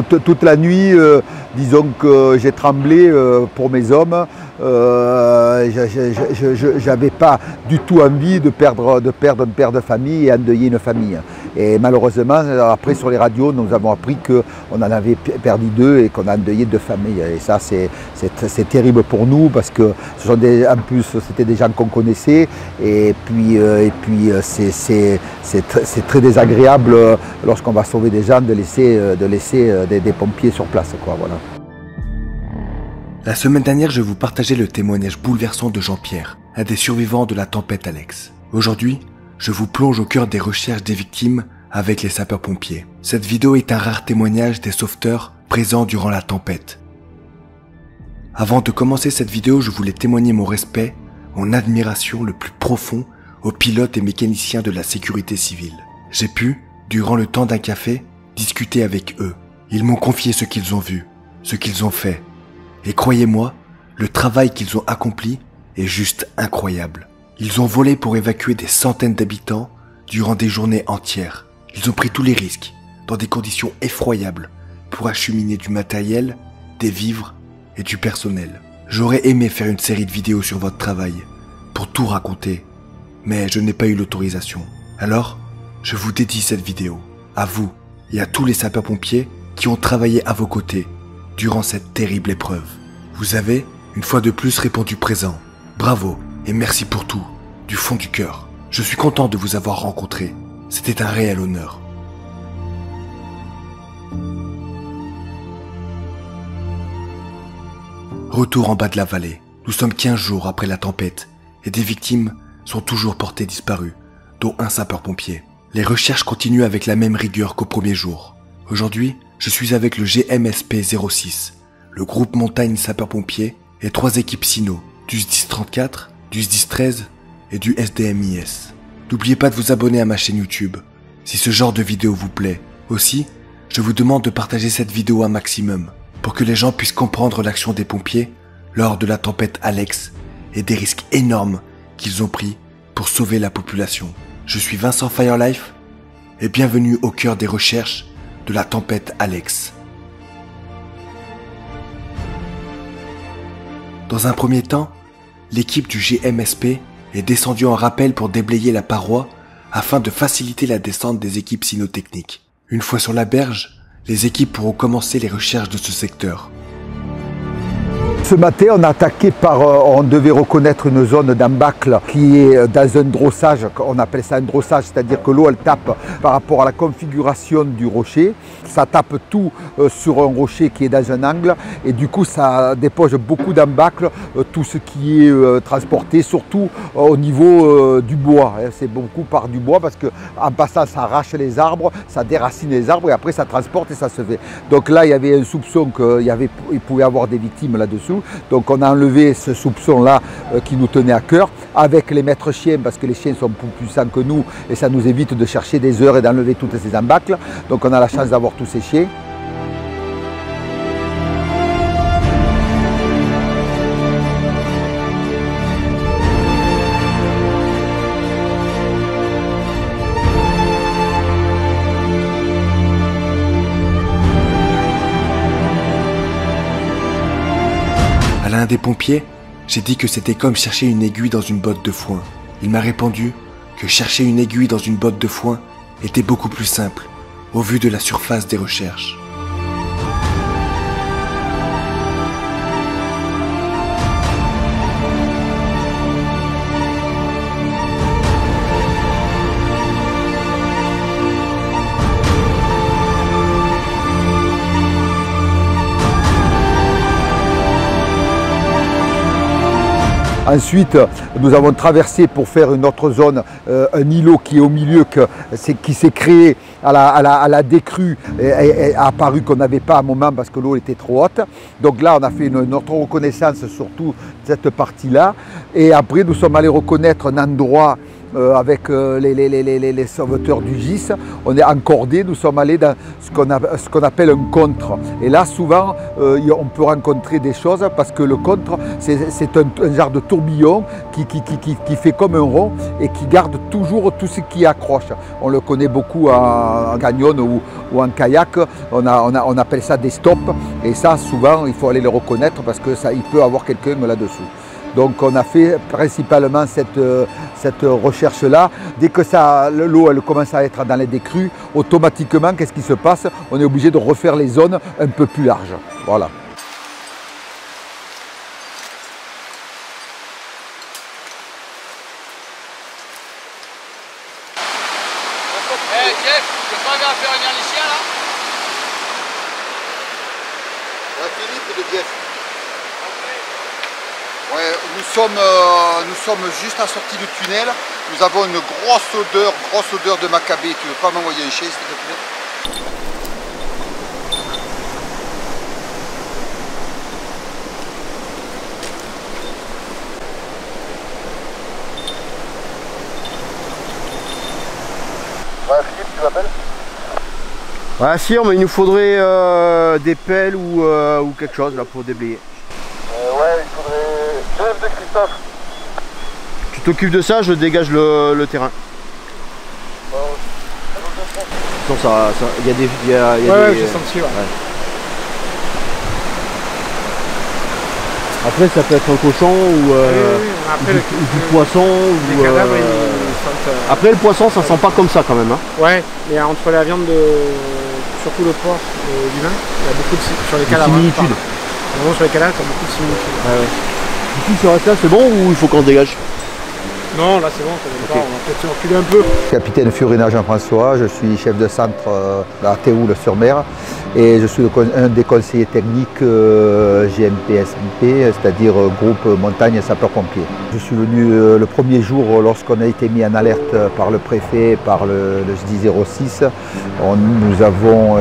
toute la nuit, disons que j'ai tremblé pour mes hommes. Je n'avais pas du tout envie de perdre un père de famille et endeuiller une famille. Et malheureusement, après sur les radios, nous avons appris qu'on en avait perdu 2 et qu'on a endeuillé 2 familles. Et ça, c'est terrible pour nous parce que en plus, c'était des gens qu'on connaissait. Et puis c'est très désagréable lorsqu'on va sauver des gens de laisser des pompiers sur place, quoi, voilà. La semaine dernière, je vous partageais le témoignage bouleversant de Jean-Pierre, un des survivants de la tempête Alex. Aujourd'hui, je vous plonge au cœur des recherches des victimes avec les sapeurs-pompiers. Cette vidéo est un rare témoignage des sauveteurs présents durant la tempête. Avant de commencer cette vidéo, je voulais témoigner mon respect, mon admiration le plus profond aux pilotes et mécaniciens de la sécurité civile. J'ai pu, durant le temps d'un café, discuter avec eux. Ils m'ont confié ce qu'ils ont vu, ce qu'ils ont fait. Et croyez-moi, le travail qu'ils ont accompli est juste incroyable. Ils ont volé pour évacuer des centaines d'habitants durant des journées entières. Ils ont pris tous les risques, dans des conditions effroyables, pour acheminer du matériel, des vivres et du personnel. J'aurais aimé faire une série de vidéos sur votre travail, pour tout raconter, mais je n'ai pas eu l'autorisation. Alors, je vous dédie cette vidéo, à vous et à tous les sapeurs-pompiers qui ont travaillé à vos côtés durant cette terrible épreuve. Vous avez, une fois de plus, répondu présent. Bravo et merci pour tout, du fond du cœur. Je suis content de vous avoir rencontré. C'était un réel honneur. Retour en bas de la vallée. Nous sommes 15 jours après la tempête et des victimes sont toujours portées disparues, dont un sapeur-pompier. Les recherches continuent avec la même rigueur qu'au premier jour. Aujourd'hui, je suis avec le GMSP 06, le groupe montagne sapeurs-pompiers et 3 équipes Sino, du SDIS 34, du SDIS 13 et du SDMIS. N'oubliez pas de vous abonner à ma chaîne YouTube, si ce genre de vidéo vous plaît. Aussi, je vous demande de partager cette vidéo un maximum, pour que les gens puissent comprendre l'action des pompiers lors de la tempête Alex et des risques énormes qu'ils ont pris pour sauver la population. Je suis Vincent Firelife et bienvenue au cœur des recherches de la tempête Alex. Dans un premier temps, l'équipe du GMSP est descendue en rappel pour déblayer la paroi afin de faciliter la descente des équipes cynotechniques. Une fois sur la berge, les équipes pourront commencer les recherches de ce secteur. Ce matin, on a attaqué on devait reconnaître une zone d'embâcle qui est dans un drossage, on appelle ça un drossage, c'est-à-dire que l'eau elle tape par rapport à la configuration du rocher. Ça tape tout sur un rocher qui est dans un angle et du coup ça dépose beaucoup d'embâcle, tout ce qui est transporté, surtout au niveau du bois. C'est beaucoup par du bois parce qu'en passant ça arrache les arbres, ça déracine les arbres et après ça transporte et ça se fait. Donc là il y avait un soupçon qu'il pouvait y avoir des victimes là-dessous. Donc on a enlevé ce soupçon-là qui nous tenait à cœur avec les maîtres chiens parce que les chiens sont plus puissants que nous et ça nous évite de chercher des heures et d'enlever toutes ces embâcles. Donc on a la chance d'avoir tous ces chiens. À l'un des pompiers, j'ai dit que c'était comme chercher une aiguille dans une botte de foin. Il m'a répondu que chercher une aiguille dans une botte de foin était beaucoup plus simple, au vu de la surface des recherches. Ensuite, nous avons traversé pour faire une autre zone, un îlot qui est au milieu, qui s'est créé à la décrue et a apparu qu'on n'avait pas à un moment parce que l'eau était trop haute. Donc là, on a fait une autre reconnaissance sur toute cette partie-là. Et après, nous sommes allés reconnaître un endroit avec les sauveteurs du GIS, on est encordés, nous sommes allés dans ce qu'on appelle un contre. Et là, souvent, on peut rencontrer des choses parce que le contre, c'est un genre de tourbillon qui fait comme un rond et qui garde toujours tout ce qui accroche. On le connaît beaucoup en canyon ou en kayak, on appelle ça des stops. Et ça, souvent, il faut aller le reconnaître parce qu'il peut avoir quelqu'un là-dessous. Donc on a fait principalement cette recherche-là. Dès que l'eau commence à être dans les décrues, automatiquement, qu'est-ce qui se passe? On est obligé de refaire les zones un peu plus larges. Voilà. Hey Jeff, tu peux pas faire venir les chiens là? Philippe de Jeff. Ouais, nous sommes juste à sortie du tunnel. Nous avons une grosse odeur de macabé. Tu veux pas m'envoyer un chien, s'il te plaît? Ouais, Philippe, tu m'appelles? Ouais, si, mais il nous faudrait des pelles ou quelque chose là pour déblayer. Ouais, il faudrait... Jeff de Christophe. Tu t'occupes de ça, je dégage le terrain. Non, il y a des... Ouais, j'ai senti, ouais. Après, ça peut être un cochon ou Après, du poisson. Les cadavres, ils sentent, Après, le poisson, ça sent pas comme ça quand même. Hein. Ouais, mais entre la viande surtout le porc et l'humain, il y a beaucoup de... Sur les cadavres. Similitudes. Vraiment, sur les cadavres, il y a beaucoup de similitudes. Ouais, ouais. Du coup, sur la place, c'est bon ou il faut qu'on se dégage? Non, là c'est bon, ça ne pas, on va peut-être se reculer un peu. Capitaine Furina Jean-François, je suis chef de centre à Théoul-sur-Mer et je suis un des conseillers techniques GMPSP, c'est-à-dire groupe montagne sapeurs-pompiers. Je suis venu le premier jour lorsqu'on a été mis en alerte par le préfet, par le SDI 06. Nous avons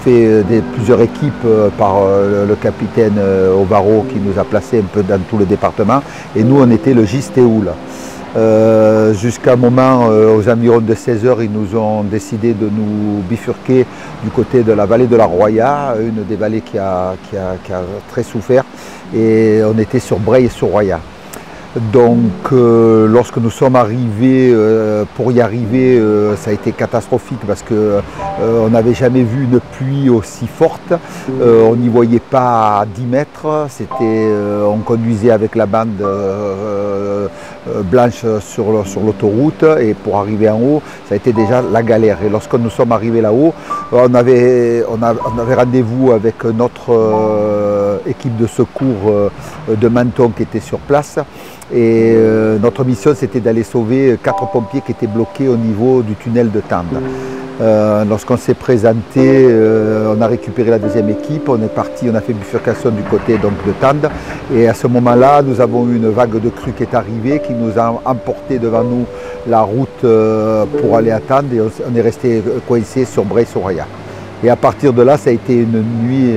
fait plusieurs équipes par le capitaine Ovaro qui nous a placés un peu dans tout le département et nous on était le GIS Théoul. Jusqu'à un moment, aux environs de 16 h, ils nous ont décidé de nous bifurquer du côté de la vallée de la Roya, une des vallées qui a très souffert, et on était sur Breil-sur-Roya. Donc lorsque nous sommes arrivés, pour y arriver, ça a été catastrophique parce qu'on n'avait jamais vu une pluie aussi forte. On n'y voyait pas à 10 mètres. On conduisait avec la bande blanche sur l'autoroute et pour arriver en haut, ça a été déjà la galère. Et lorsque nous sommes arrivés là-haut, on avait rendez-vous avec notre équipe de secours de Menton qui était sur place. Et notre mission, c'était d'aller sauver 4 pompiers qui étaient bloqués au niveau du tunnel de Tende. Lorsqu'on s'est présenté, on a récupéré la deuxième équipe, on est parti, on a fait bifurcation du côté donc, de Tende. Et à ce moment-là, nous avons eu une vague de crue qui est arrivée, qui nous a emporté devant nous la route pour aller à Tende et on est resté coincé sur Breil-sur-Roya. Et à partir de là, ça a été une nuit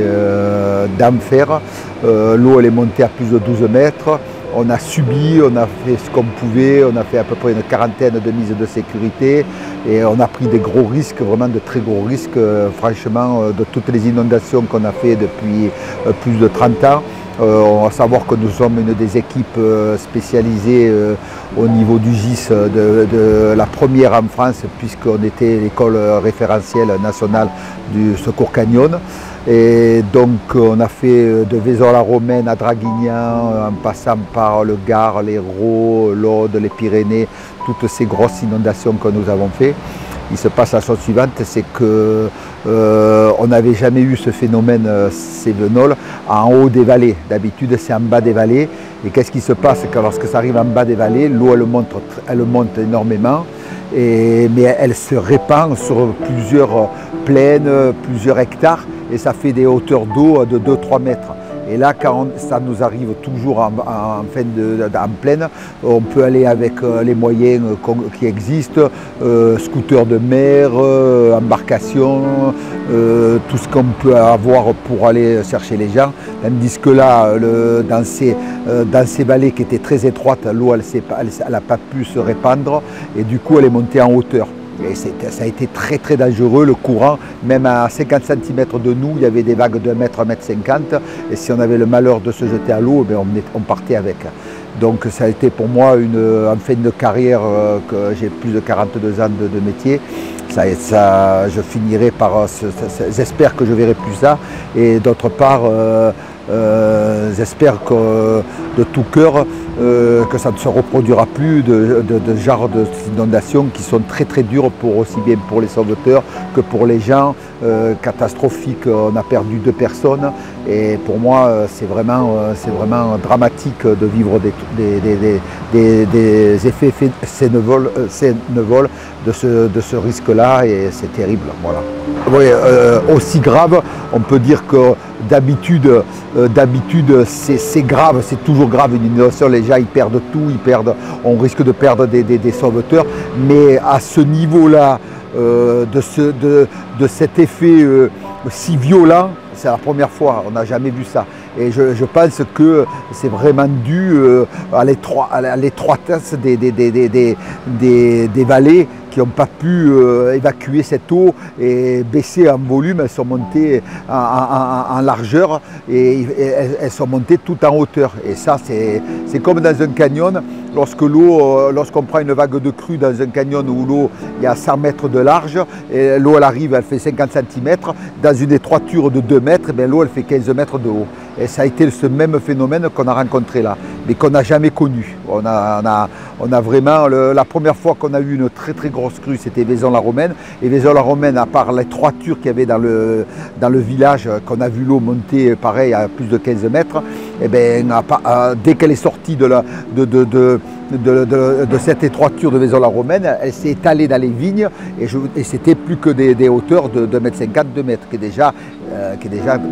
d'enfer. L'eau elle est montée à plus de 12 mètres. On a subi, on a fait ce qu'on pouvait, on a fait à peu près une quarantaine de mises de sécurité et on a pris des gros risques, vraiment de très gros risques, franchement, de toutes les inondations qu'on a fait depuis plus de 30 ans. On va savoir que nous sommes une des équipes spécialisées au niveau du GIS de la première en France puisqu'on était l'école référentielle nationale du Secours Canyon. Et donc on a fait de Vaison-la-Romaine à Draguignan, en passant par le Gard, l'Hérault, l'Aude, les Pyrénées, toutes ces grosses inondations que nous avons fait. Il se passe la chose suivante, c'est que on n'avait jamais eu ce phénomène cévenol en haut des vallées. D'habitude c'est en bas des vallées. Et qu'est-ce qui se passe? C'est que lorsque ça arrive en bas des vallées, l'eau elle monte énormément. Mais elle se répand sur plusieurs plaines, plusieurs hectares et ça fait des hauteurs d'eau de 2-3 mètres. Et là, quand ça nous arrive toujours en pleine, on peut aller avec les moyens qui existent, scooter de mer, embarcation, tout ce qu'on peut avoir pour aller chercher les gens. Tandis que là, dans ces vallées qui étaient très étroites, l'eau elle n'a pas pu se répandre et du coup elle est montée en hauteur. Et ça a été très très dangereux, le courant, même à 50 cm de nous, il y avait des vagues de 1 mètre, 1 mètre 50, et si on avait le malheur de se jeter à l'eau, on partait avec. Donc ça a été pour moi en fin de carrière, que j'ai plus de 42 ans de métier. Je finirai par, j'espère que je verrai plus ça, et d'autre part, j'espère que de tout cœur que ça ne se reproduira plus de genre d'inondations qui sont très très dures aussi bien pour les sauveteurs que pour les gens. Catastrophique, on a perdu 2 personnes et pour moi c'est vraiment dramatique de vivre des effets sénévoles de ce risque-là et c'est terrible. Voilà. Oui, aussi grave, on peut dire que d'habitude c'est grave, c'est toujours grave une inondation, les gens ils perdent tout, on risque de perdre des sauveteurs, mais à ce niveau-là, de cet effet si violent, c'est la première fois, on n'a jamais vu ça. Et je pense que c'est vraiment dû à l'étroitesse des vallées qui n'ont pas pu évacuer cette eau et baisser en volume. Elles sont montées en largeur et elles sont montées tout en hauteur. Et ça, c'est comme dans un canyon. Lorsqu'on prend une vague de crue dans un canyon où l'eau est à 100 mètres de large, et l'eau elle arrive, elle fait 50 cm, dans une étroiture de 2 mètres, l'eau elle fait 15 mètres de haut. Et ça a été ce même phénomène qu'on a rencontré là, mais qu'on n'a jamais connu. On a vraiment, la première fois qu'on a eu une très très grosse crue, c'était Vaison-la-Romaine. Et Vaison-la-Romaine, à part l'étroiture qu'il y avait dans le village, qu'on a vu l'eau monter pareil à plus de 15 mètres, et dès qu'elle est sortie de cette étroiture de Vaison-la-Romaine, elle s'est étalée dans les vignes et c'était plus que des hauteurs de 1,50 m, 2 mètres, qui est déjà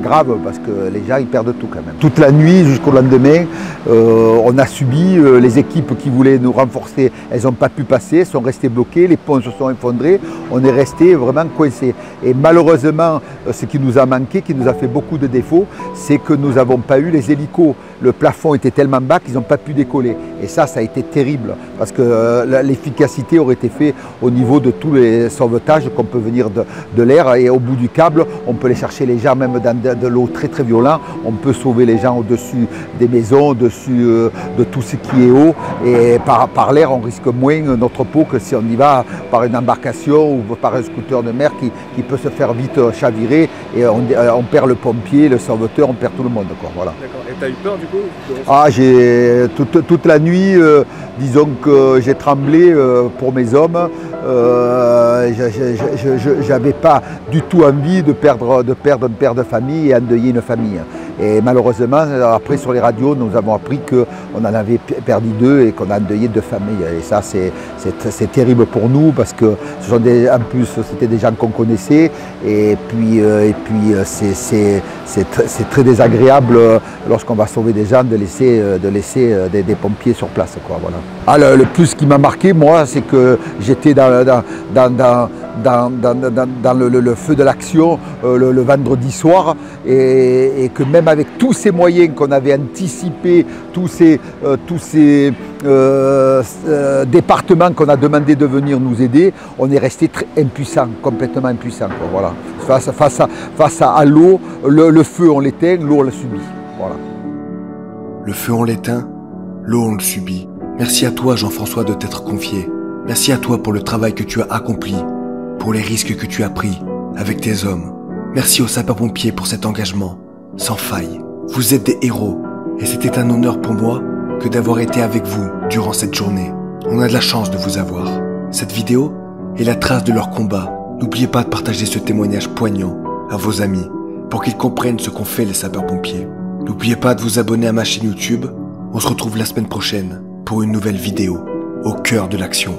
grave parce que les gens ils perdent tout quand même. Toute la nuit jusqu'au lendemain, on a subi, les équipes qui voulaient nous renforcer, elles n'ont pas pu passer, elles sont restées bloquées, les ponts se sont effondrés, on est resté vraiment coincés. Et malheureusement, ce qui nous a manqué, qui nous a fait beaucoup de défauts, c'est que nous n'avons pas eu les hélicos. Le plafond était tellement bas qu'ils n'ont pas pu décoller. Et ça a été terrible parce que l'efficacité aurait été faite au niveau de tous les sauvetages qu'on peut venir de l'air et au bout du câble, on peut aller chercher les gens même dans de l'eau très très violente, on peut sauver les gens au-dessus des maisons, au-dessus de tout ce qui est haut et par l'air on risque moins notre peau que si on y va par une embarcation ou par un scooter de mer qui peut se faire vite chavirer et on perd le pompier, le sauveteur, on perd tout le monde. Voilà. D'accord. Et tu as eu peur du coup? Ah, j'ai toute la nuit, disons que j'ai tremblé pour mes hommes. J'avais pas du tout envie de perdre un père de famille et endeuiller une famille. Et malheureusement, après sur les radios, nous avons appris qu'on en avait perdu 2 et qu'on a endeuillé 2 familles. Et ça, c'est terrible pour nous parce que ce sont en plus, c'était des gens qu'on connaissait. Et puis c'est très désagréable lorsqu'on va sauver des gens de laisser des pompiers sur place. Voilà. Ah, le plus qui m'a marqué, moi, c'est que j'étais dans le feu de l'action le vendredi soir et que même avec tous ces moyens qu'on avait anticipés, tous ces départements qu'on a demandé de venir nous aider, on est resté très impuissant, complètement impuissant. Voilà. Face à l'eau, le feu on l'éteint, l'eau on le subit. Voilà. Le feu on l'éteint, l'eau on le subit. Merci à toi Jean-François de t'être confié. Merci à toi pour le travail que tu as accompli, pour les risques que tu as pris avec tes hommes. Merci aux sapeurs-pompiers pour cet engagement, sans faille. Vous êtes des héros et c'était un honneur pour moi que d'avoir été avec vous durant cette journée. On a de la chance de vous avoir. Cette vidéo est la trace de leur combat. N'oubliez pas de partager ce témoignage poignant à vos amis pour qu'ils comprennent ce qu'ont fait les sapeurs-pompiers. N'oubliez pas de vous abonner à ma chaîne YouTube. On se retrouve la semaine prochaine pour une nouvelle vidéo au cœur de l'action.